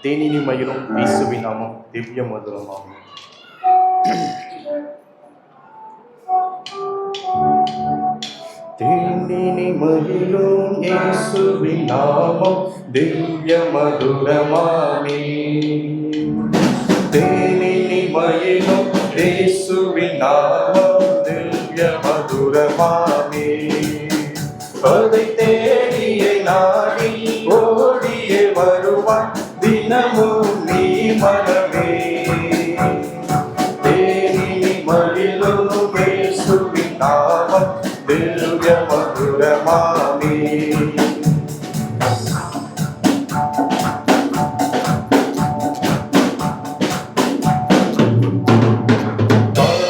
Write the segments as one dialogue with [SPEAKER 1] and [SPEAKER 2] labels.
[SPEAKER 1] தேனினி மயிலும் இயேசுவின் நாமம் திவ்ய மதுரமாகும். தேனினி மயிலும் இயேசுவின் நாமம் திவ்ய மதுரமாமே. தேனினி மயிலும் இயேசுவின் நாமம் திவ்ய மதுரமாமே. அதை தேடியை நாடி ஓடியே வருவான் தினமும் நீ மனமே. தேனினி மயிலும் இயேசுவின் நாமம் திவ்ய மதுரமாமே.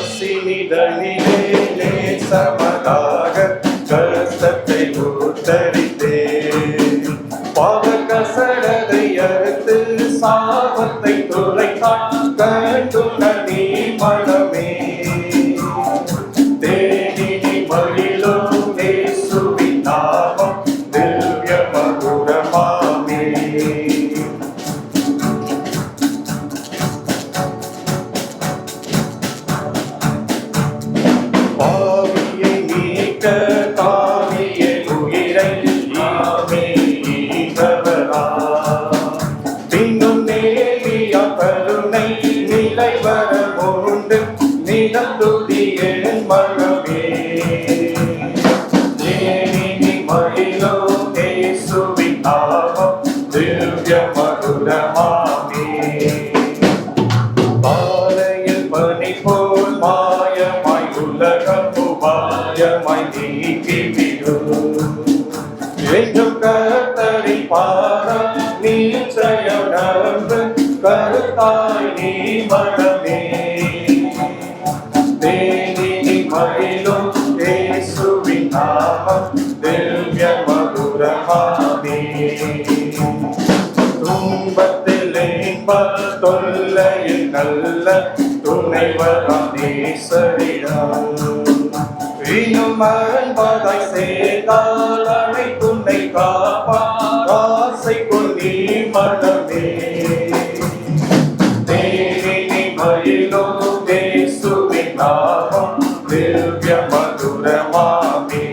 [SPEAKER 1] காசினிதனிலே நேசமதாக கஷ்டத்தை உத்தரித்தேன். பாவ கசடதை அறுத்து சாபத்தை துளைத்தான் கண்டுண நீ மனமே. தேனினி மயிலும் இயேசுவின் நாமம் திவ்ய மதுரமாமே. பாவியை நீக்க தாவியே உயிரை ஆமே ஈந்தவரா. பின்னும் நேமியா கருணை நிலை வர உண்டு நிகழ்ந்துடியே மனமே. தேனினி மயிலும் இயேசுவின் நாமம் திவ்ய மதுரமாமே. பாலையில் பனி போல் மாயமாய் உலகம் உபாயமாய் நீக்கிவிடும். என்றும் கர்த்தரை பாரம் நிச்சயம் நம்பு கருத்தாய் நீ மனமே. தேனினி மயிலும் இயேசுவின் நாமம் திவ்ய மதுரமாமே. துன்பத்தில் இன்பம் தொல்லையில் நல்ல துணைவராம் நேசரிடம். இன்னும் அன்பதாய் சேர்ந்தால் அனை துணை காப்பார் ஆசை கொண்டீ மனமே. தேனினி மயிலும் இயேசுவின் நாமம் திவ்ய மதுரமாமே.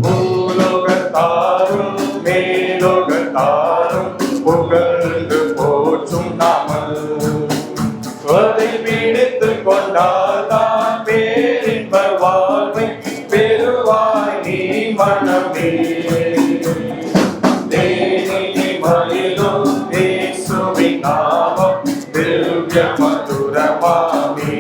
[SPEAKER 1] பூலோகத்தாரும் மேலோகத்தாரும் புகழ்ந்து போற்றும் நாமல். அதை பிடித்து கொண்டால் தான் பேரின்ப வாழ்வை பெறுவாய் நீ மனமே. தேனினி மயிலும் இயேசுவின் நாமம் திவ்ய மதுரமாமே.